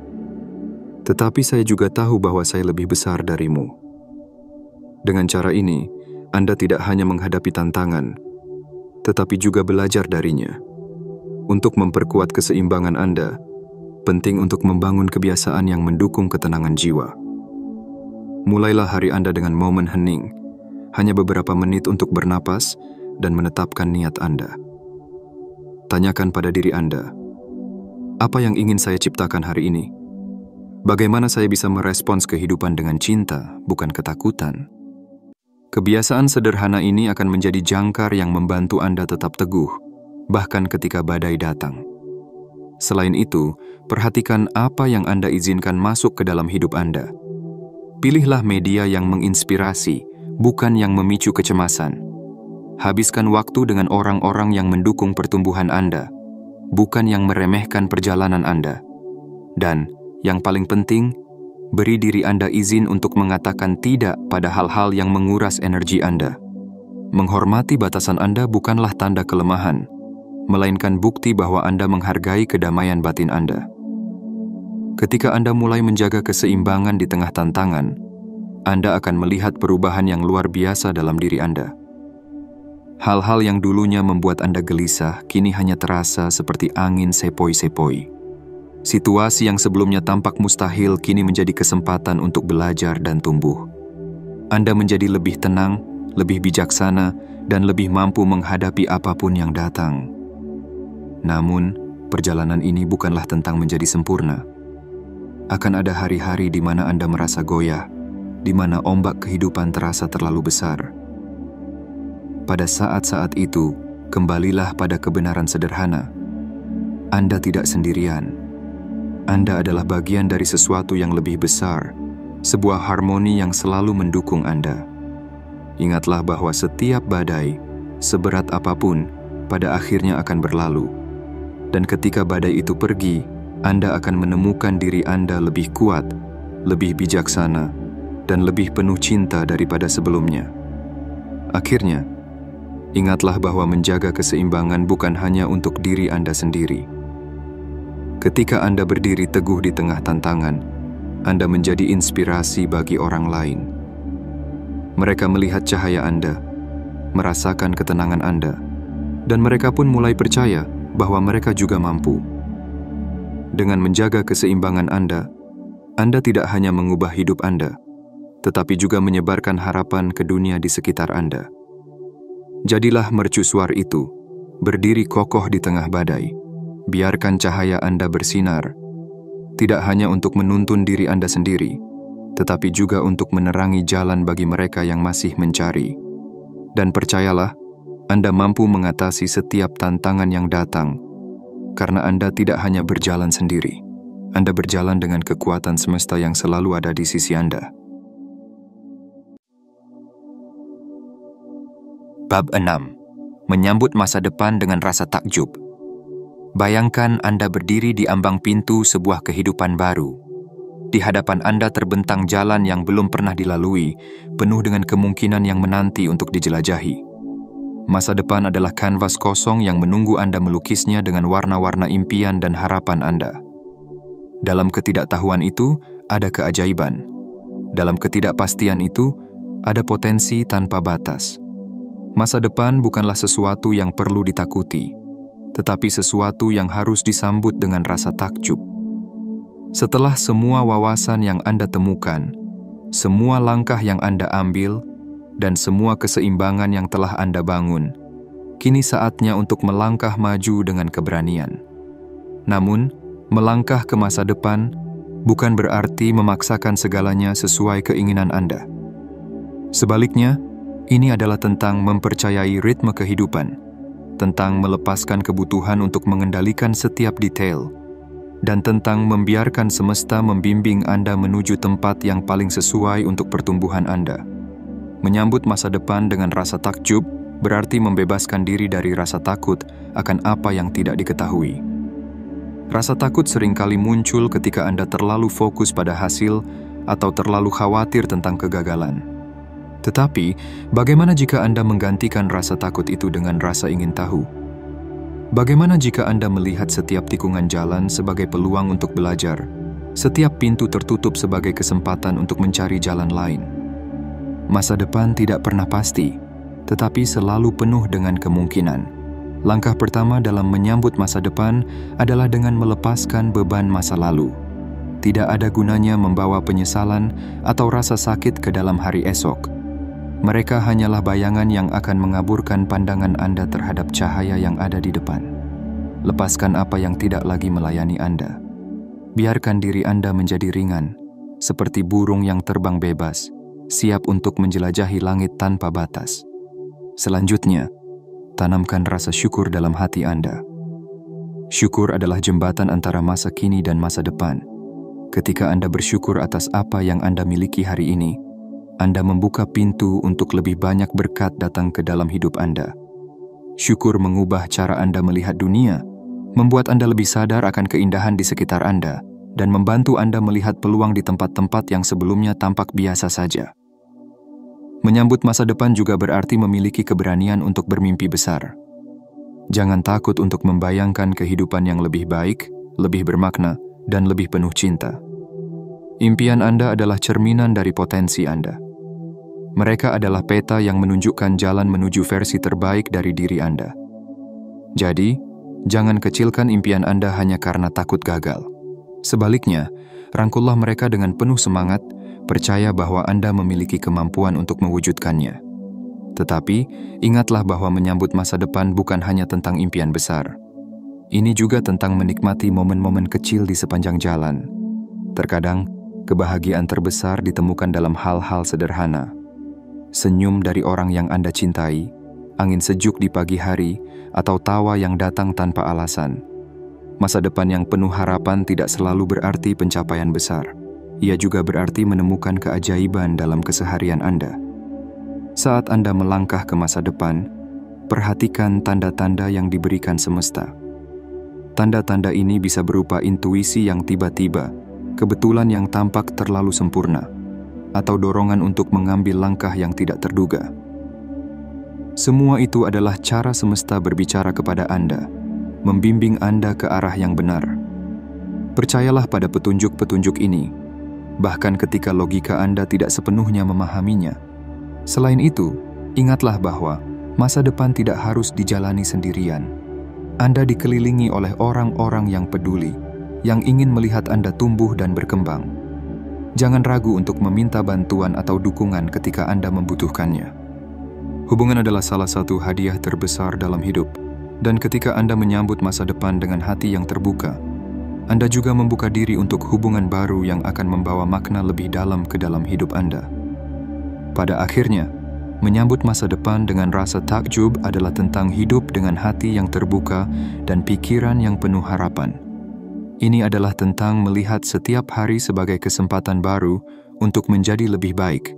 Tetapi saya juga tahu bahwa saya lebih besar darimu." Dengan cara ini, Anda tidak hanya menghadapi tantangan, tetapi juga belajar darinya. Untuk memperkuat keseimbangan Anda, penting untuk membangun kebiasaan yang mendukung ketenangan jiwa. Mulailah hari Anda dengan momen hening, hanya beberapa menit untuk bernapas dan menetapkan niat Anda. Tanyakan pada diri Anda, Apa yang ingin saya ciptakan hari ini? Bagaimana saya bisa merespons kehidupan dengan cinta, bukan ketakutan? Kebiasaan sederhana ini akan menjadi jangkar yang membantu Anda tetap teguh, bahkan ketika badai datang. Selain itu, perhatikan apa yang Anda izinkan masuk ke dalam hidup Anda. Pilihlah media yang menginspirasi, bukan yang memicu kecemasan. Habiskan waktu dengan orang-orang yang mendukung pertumbuhan Anda, bukan yang meremehkan perjalanan Anda. Dan, yang paling penting, beri diri Anda izin untuk mengatakan tidak pada hal-hal yang menguras energi Anda. Menghormati batasan Anda bukanlah tanda kelemahan, melainkan bukti bahwa Anda menghargai kedamaian batin Anda. Ketika Anda mulai menjaga keseimbangan di tengah tantangan, Anda akan melihat perubahan yang luar biasa dalam diri Anda. Hal-hal yang dulunya membuat Anda gelisah, kini hanya terasa seperti angin sepoi-sepoi. Situasi yang sebelumnya tampak mustahil, kini menjadi kesempatan untuk belajar dan tumbuh. Anda menjadi lebih tenang, lebih bijaksana, dan lebih mampu menghadapi apapun yang datang. Namun, perjalanan ini bukanlah tentang menjadi sempurna. Akan ada hari-hari di mana Anda merasa goyah, di mana ombak kehidupan terasa terlalu besar. Pada saat-saat itu, kembalilah pada kebenaran sederhana. Anda tidak sendirian. Anda adalah bagian dari sesuatu yang lebih besar, sebuah harmoni yang selalu mendukung Anda. Ingatlah bahwa setiap badai, seberat apapun, pada akhirnya akan berlalu. Dan ketika badai itu pergi, Anda akan menemukan diri Anda lebih kuat, lebih bijaksana, dan lebih penuh cinta daripada sebelumnya. Akhirnya, ingatlah bahwa menjaga keseimbangan bukan hanya untuk diri Anda sendiri. Ketika Anda berdiri teguh di tengah tantangan, Anda menjadi inspirasi bagi orang lain. Mereka melihat cahaya Anda, merasakan ketenangan Anda, dan mereka pun mulai percaya bahwa mereka juga mampu. Dengan menjaga keseimbangan Anda tidak hanya mengubah hidup Anda, tetapi juga menyebarkan harapan ke dunia di sekitar Anda. Jadilah mercusuar itu, berdiri kokoh di tengah badai. Biarkan cahaya Anda bersinar, tidak hanya untuk menuntun diri Anda sendiri, tetapi juga untuk menerangi jalan bagi mereka yang masih mencari. Dan percayalah, Anda mampu mengatasi setiap tantangan yang datang, karena Anda tidak hanya berjalan sendiri. Anda berjalan dengan kekuatan semesta yang selalu ada di sisi Anda. Bab 6. Menyambut masa depan dengan rasa takjub. Bayangkan Anda berdiri di ambang pintu sebuah kehidupan baru. Di hadapan Anda terbentang jalan yang belum pernah dilalui, penuh dengan kemungkinan yang menanti untuk dijelajahi. Masa depan adalah kanvas kosong yang menunggu Anda melukisnya dengan warna-warna impian dan harapan Anda. Dalam ketidaktahuan itu, ada keajaiban. Dalam ketidakpastian itu, ada potensi tanpa batas. Masa depan bukanlah sesuatu yang perlu ditakuti, tetapi sesuatu yang harus disambut dengan rasa takjub. Setelah semua wawasan yang Anda temukan, semua langkah yang Anda ambil, dan semua keseimbangan yang telah Anda bangun, kini saatnya untuk melangkah maju dengan keberanian. Namun, melangkah ke masa depan bukan berarti memaksakan segalanya sesuai keinginan Anda. Sebaliknya, ini adalah tentang mempercayai ritme kehidupan, tentang melepaskan kebutuhan untuk mengendalikan setiap detail, dan tentang membiarkan semesta membimbing Anda menuju tempat yang paling sesuai untuk pertumbuhan Anda. Menyambut masa depan dengan rasa takjub berarti membebaskan diri dari rasa takut akan apa yang tidak diketahui. Rasa takut seringkali muncul ketika Anda terlalu fokus pada hasil atau terlalu khawatir tentang kegagalan. Tetapi, bagaimana jika Anda menggantikan rasa takut itu dengan rasa ingin tahu? Bagaimana jika Anda melihat setiap tikungan jalan sebagai peluang untuk belajar, setiap pintu tertutup sebagai kesempatan untuk mencari jalan lain? Masa depan tidak pernah pasti, tetapi selalu penuh dengan kemungkinan. Langkah pertama dalam menyambut masa depan adalah dengan melepaskan beban masa lalu. Tidak ada gunanya membawa penyesalan atau rasa sakit ke dalam hari esok. Mereka hanyalah bayangan yang akan mengaburkan pandangan Anda terhadap cahaya yang ada di depan. Lepaskan apa yang tidak lagi melayani Anda. Biarkan diri Anda menjadi ringan, seperti burung yang terbang bebas, siap untuk menjelajahi langit tanpa batas. Selanjutnya, tanamkan rasa syukur dalam hati Anda. Syukur adalah jembatan antara masa kini dan masa depan. Ketika Anda bersyukur atas apa yang Anda miliki hari ini, Anda membuka pintu untuk lebih banyak berkat datang ke dalam hidup Anda. Syukur mengubah cara Anda melihat dunia, membuat Anda lebih sadar akan keindahan di sekitar Anda, dan membantu Anda melihat peluang di tempat-tempat yang sebelumnya tampak biasa saja. Menyambut masa depan juga berarti memiliki keberanian untuk bermimpi besar. Jangan takut untuk membayangkan kehidupan yang lebih baik, lebih bermakna, dan lebih penuh cinta. Impian Anda adalah cerminan dari potensi Anda. Mereka adalah peta yang menunjukkan jalan menuju versi terbaik dari diri Anda. Jadi, jangan kecilkan impian Anda hanya karena takut gagal. Sebaliknya, rangkullah mereka dengan penuh semangat, percaya bahwa Anda memiliki kemampuan untuk mewujudkannya. Tetapi, ingatlah bahwa menyambut masa depan bukan hanya tentang impian besar. Ini juga tentang menikmati momen-momen kecil di sepanjang jalan. Terkadang, kebahagiaan terbesar ditemukan dalam hal-hal sederhana. Senyum dari orang yang Anda cintai, angin sejuk di pagi hari, atau tawa yang datang tanpa alasan. Masa depan yang penuh harapan tidak selalu berarti pencapaian besar. Ia juga berarti menemukan keajaiban dalam keseharian Anda. Saat Anda melangkah ke masa depan, perhatikan tanda-tanda yang diberikan semesta. Tanda-tanda ini bisa berupa intuisi yang tiba-tiba, kebetulan yang tampak terlalu sempurna, atau dorongan untuk mengambil langkah yang tidak terduga. Semua itu adalah cara semesta berbicara kepada Anda, membimbing Anda ke arah yang benar. Percayalah pada petunjuk-petunjuk ini, bahkan ketika logika Anda tidak sepenuhnya memahaminya. Selain itu, ingatlah bahwa masa depan tidak harus dijalani sendirian. Anda dikelilingi oleh orang-orang yang peduli, yang ingin melihat Anda tumbuh dan berkembang. Jangan ragu untuk meminta bantuan atau dukungan ketika Anda membutuhkannya. Hubungan adalah salah satu hadiah terbesar dalam hidup, dan ketika Anda menyambut masa depan dengan hati yang terbuka, Anda juga membuka diri untuk hubungan baru yang akan membawa makna lebih dalam ke dalam hidup Anda. Pada akhirnya, menyambut masa depan dengan rasa takjub adalah tentang hidup dengan hati yang terbuka dan pikiran yang penuh harapan. Ini adalah tentang melihat setiap hari sebagai kesempatan baru untuk menjadi lebih baik,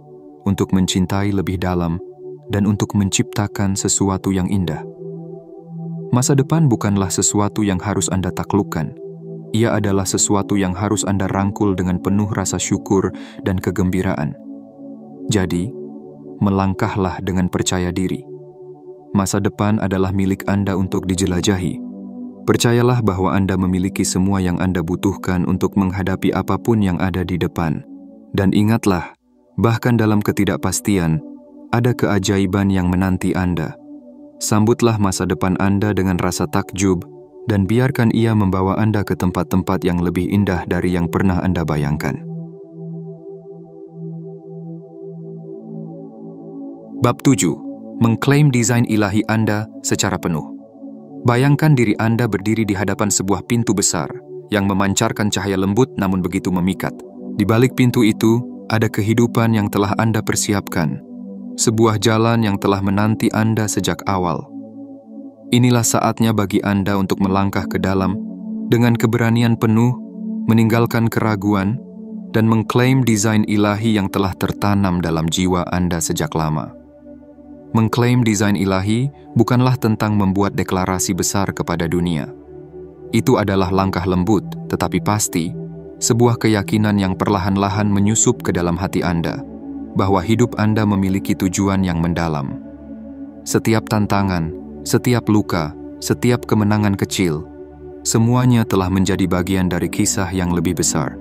untuk mencintai lebih dalam, dan untuk menciptakan sesuatu yang indah. Masa depan bukanlah sesuatu yang harus Anda taklukkan. Ia adalah sesuatu yang harus Anda rangkul dengan penuh rasa syukur dan kegembiraan. Jadi, melangkahlah dengan percaya diri. Masa depan adalah milik Anda untuk dijelajahi. Percayalah bahwa Anda memiliki semua yang Anda butuhkan untuk menghadapi apapun yang ada di depan. Dan ingatlah, bahkan dalam ketidakpastian, ada keajaiban yang menanti Anda. Sambutlah masa depan Anda dengan rasa takjub, dan biarkan ia membawa Anda ke tempat-tempat yang lebih indah dari yang pernah Anda bayangkan. Bab 7. Mengklaim desain ilahi Anda secara penuh. Bayangkan diri Anda berdiri di hadapan sebuah pintu besar yang memancarkan cahaya lembut namun begitu memikat. Di balik pintu itu, ada kehidupan yang telah Anda persiapkan. Sebuah jalan yang telah menanti Anda sejak awal. Inilah saatnya bagi Anda untuk melangkah ke dalam dengan keberanian penuh, meninggalkan keraguan, dan mengklaim desain ilahi yang telah tertanam dalam jiwa Anda sejak lama. Mengklaim desain ilahi bukanlah tentang membuat deklarasi besar kepada dunia. Itu adalah langkah lembut, tetapi pasti, sebuah keyakinan yang perlahan-lahan menyusup ke dalam hati Anda, bahwa hidup Anda memiliki tujuan yang mendalam. Setiap tantangan, setiap luka, setiap kemenangan kecil, semuanya telah menjadi bagian dari kisah yang lebih besar,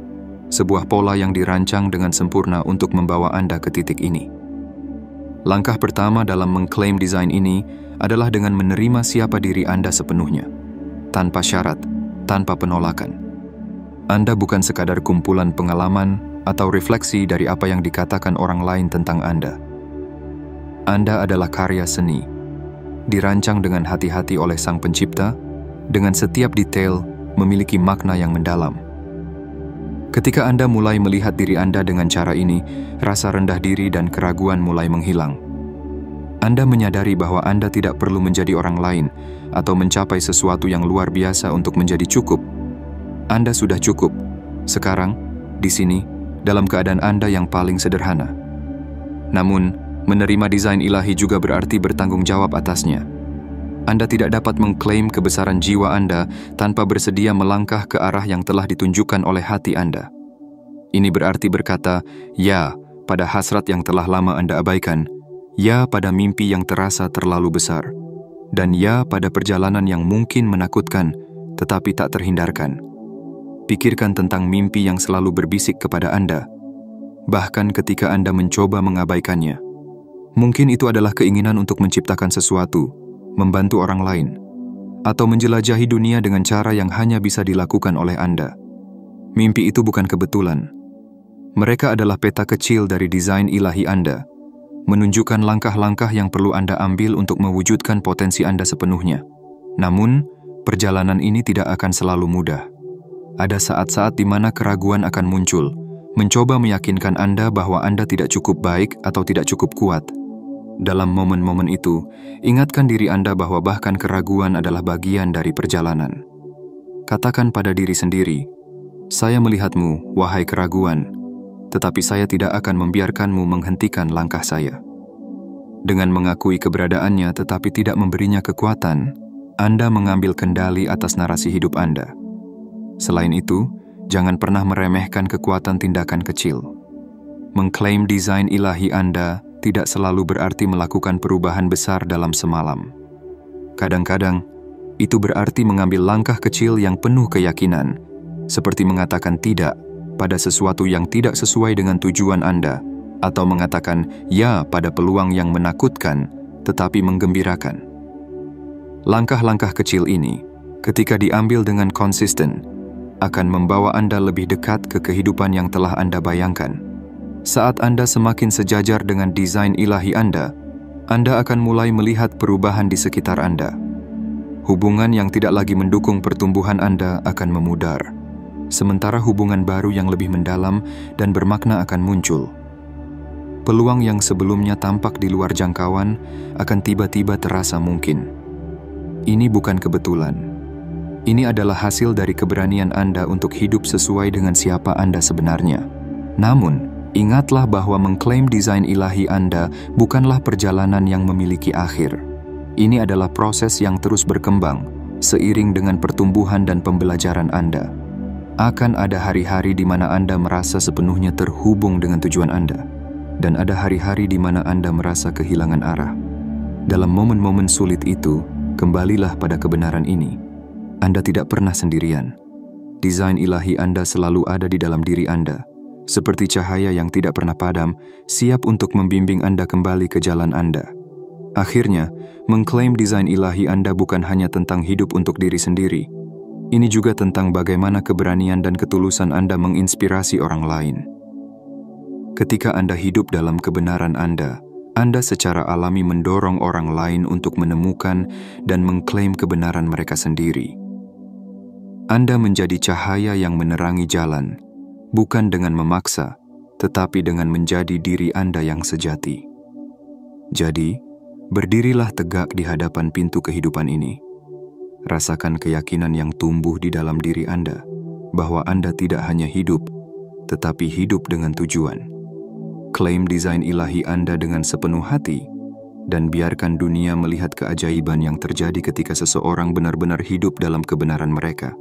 sebuah pola yang dirancang dengan sempurna untuk membawa Anda ke titik ini. Langkah pertama dalam mengklaim desain ini adalah dengan menerima siapa diri Anda sepenuhnya, tanpa syarat, tanpa penolakan. Anda bukan sekadar kumpulan pengalaman atau refleksi dari apa yang dikatakan orang lain tentang Anda. Anda adalah karya seni, dirancang dengan hati-hati oleh Sang Pencipta, dengan setiap detail memiliki makna yang mendalam. Ketika Anda mulai melihat diri Anda dengan cara ini, rasa rendah diri dan keraguan mulai menghilang. Anda menyadari bahwa Anda tidak perlu menjadi orang lain atau mencapai sesuatu yang luar biasa untuk menjadi cukup. Anda sudah cukup. Sekarang, di sini, dalam keadaan Anda yang paling sederhana. Namun, menerima desain ilahi juga berarti bertanggung jawab atasnya. Anda tidak dapat mengklaim kebesaran jiwa Anda tanpa bersedia melangkah ke arah yang telah ditunjukkan oleh hati Anda. Ini berarti berkata, ya pada hasrat yang telah lama Anda abaikan, ya pada mimpi yang terasa terlalu besar, dan ya pada perjalanan yang mungkin menakutkan tetapi tak terhindarkan. Pikirkan tentang mimpi yang selalu berbisik kepada Anda, bahkan ketika Anda mencoba mengabaikannya. Mungkin itu adalah keinginan untuk menciptakan sesuatu, membantu orang lain, atau menjelajahi dunia dengan cara yang hanya bisa dilakukan oleh Anda. Mimpi itu bukan kebetulan. Mereka adalah peta kecil dari desain ilahi Anda, menunjukkan langkah-langkah yang perlu Anda ambil untuk mewujudkan potensi Anda sepenuhnya. Namun, perjalanan ini tidak akan selalu mudah. Ada saat-saat di mana keraguan akan muncul, mencoba meyakinkan Anda bahwa Anda tidak cukup baik atau tidak cukup kuat. Dalam momen-momen itu, ingatkan diri Anda bahwa bahkan keraguan adalah bagian dari perjalanan. Katakan pada diri sendiri, "Saya melihatmu, wahai keraguan, tetapi saya tidak akan membiarkanmu menghentikan langkah saya." Dengan mengakui keberadaannya tetapi tidak memberinya kekuatan, Anda mengambil kendali atas narasi hidup Anda. Selain itu, jangan pernah meremehkan kekuatan tindakan kecil. Mengklaim desain ilahi Anda tidak selalu berarti melakukan perubahan besar dalam semalam. Kadang-kadang, itu berarti mengambil langkah kecil yang penuh keyakinan, seperti mengatakan tidak pada sesuatu yang tidak sesuai dengan tujuan Anda, atau mengatakan ya pada peluang yang menakutkan tetapi menggembirakan. Langkah-langkah kecil ini, ketika diambil dengan konsisten, akan membawa Anda lebih dekat ke kehidupan yang telah Anda bayangkan. Saat Anda semakin sejajar dengan desain ilahi Anda akan mulai melihat perubahan di sekitar Anda. Hubungan yang tidak lagi mendukung pertumbuhan Anda akan memudar, sementara hubungan baru yang lebih mendalam dan bermakna akan muncul. Peluang yang sebelumnya tampak di luar jangkauan akan tiba-tiba terasa mungkin. Ini bukan kebetulan. Ini adalah hasil dari keberanian Anda untuk hidup sesuai dengan siapa Anda sebenarnya. Namun, ingatlah bahwa mengklaim desain ilahi Anda bukanlah perjalanan yang memiliki akhir. Ini adalah proses yang terus berkembang, seiring dengan pertumbuhan dan pembelajaran Anda. Akan ada hari-hari di mana Anda merasa sepenuhnya terhubung dengan tujuan Anda, dan ada hari-hari di mana Anda merasa kehilangan arah. Dalam momen-momen sulit itu, kembalilah pada kebenaran ini. Anda tidak pernah sendirian. Desain ilahi Anda selalu ada di dalam diri Anda, seperti cahaya yang tidak pernah padam, siap untuk membimbing Anda kembali ke jalan Anda. Akhirnya, mengklaim desain ilahi Anda bukan hanya tentang hidup untuk diri sendiri. Ini juga tentang bagaimana keberanian dan ketulusan Anda menginspirasi orang lain. Ketika Anda hidup dalam kebenaran Anda secara alami mendorong orang lain untuk menemukan dan mengklaim kebenaran mereka sendiri. Anda menjadi cahaya yang menerangi jalan, bukan dengan memaksa, tetapi dengan menjadi diri Anda yang sejati. Jadi, berdirilah tegak di hadapan pintu kehidupan ini. Rasakan keyakinan yang tumbuh di dalam diri Anda, bahwa Anda tidak hanya hidup, tetapi hidup dengan tujuan. Klaim desain ilahi Anda dengan sepenuh hati, dan biarkan dunia melihat keajaiban yang terjadi ketika seseorang benar-benar hidup dalam kebenaran mereka.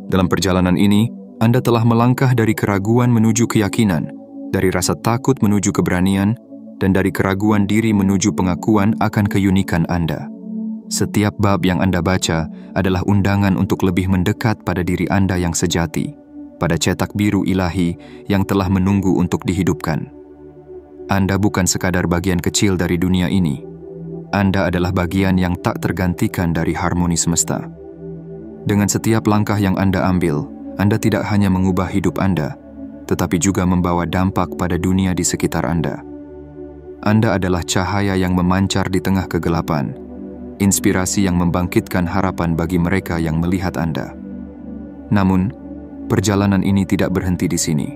Dalam perjalanan ini, Anda telah melangkah dari keraguan menuju keyakinan, dari rasa takut menuju keberanian, dan dari keraguan diri menuju pengakuan akan keunikan Anda. Setiap bab yang Anda baca adalah undangan untuk lebih mendekat pada diri Anda yang sejati, pada cetak biru ilahi yang telah menunggu untuk dihidupkan. Anda bukan sekadar bagian kecil dari dunia ini. Anda adalah bagian yang tak tergantikan dari harmoni semesta. Dengan setiap langkah yang Anda ambil, Anda tidak hanya mengubah hidup Anda, tetapi juga membawa dampak pada dunia di sekitar Anda. Anda adalah cahaya yang memancar di tengah kegelapan, inspirasi yang membangkitkan harapan bagi mereka yang melihat Anda. Namun, perjalanan ini tidak berhenti di sini.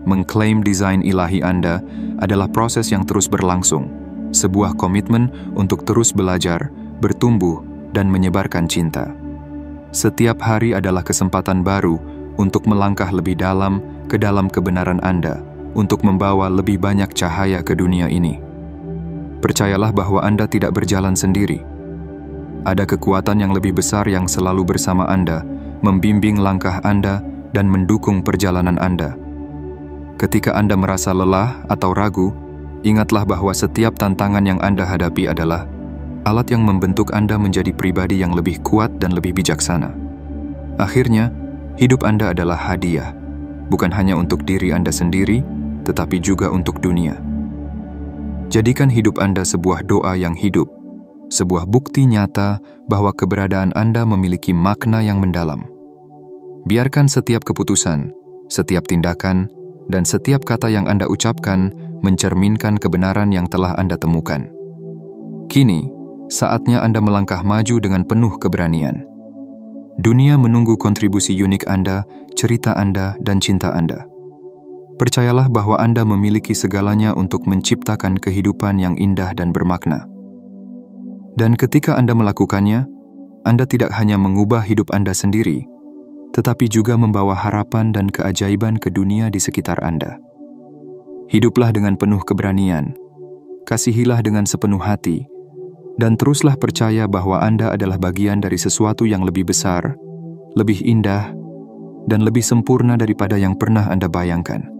Mengklaim desain ilahi Anda adalah proses yang terus berlangsung, sebuah komitmen untuk terus belajar, bertumbuh, dan menyebarkan cinta. Setiap hari adalah kesempatan baru untuk melangkah lebih dalam ke dalam kebenaran Anda, untuk membawa lebih banyak cahaya ke dunia ini. Percayalah bahwa Anda tidak berjalan sendiri. Ada kekuatan yang lebih besar yang selalu bersama Anda, membimbing langkah Anda dan mendukung perjalanan Anda. Ketika Anda merasa lelah atau ragu, ingatlah bahwa setiap tantangan yang Anda hadapi adalah alat yang membentuk Anda menjadi pribadi yang lebih kuat dan lebih bijaksana. Akhirnya, hidup Anda adalah hadiah, bukan hanya untuk diri Anda sendiri, tetapi juga untuk dunia. Jadikan hidup Anda sebuah doa yang hidup, sebuah bukti nyata bahwa keberadaan Anda memiliki makna yang mendalam. Biarkan setiap keputusan, setiap tindakan, dan setiap kata yang Anda ucapkan mencerminkan kebenaran yang telah Anda temukan. Kini, saatnya Anda melangkah maju dengan penuh keberanian. Dunia menunggu kontribusi unik Anda, cerita Anda, dan cinta Anda. Percayalah bahwa Anda memiliki segalanya untuk menciptakan kehidupan yang indah dan bermakna. Dan ketika Anda melakukannya, Anda tidak hanya mengubah hidup Anda sendiri, tetapi juga membawa harapan dan keajaiban ke dunia di sekitar Anda. Hiduplah dengan penuh keberanian, kasihilah dengan sepenuh hati, dan teruslah percaya bahwa Anda adalah bagian dari sesuatu yang lebih besar, lebih indah, dan lebih sempurna daripada yang pernah Anda bayangkan.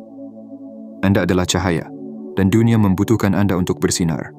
Anda adalah cahaya, dan dunia membutuhkan Anda untuk bersinar.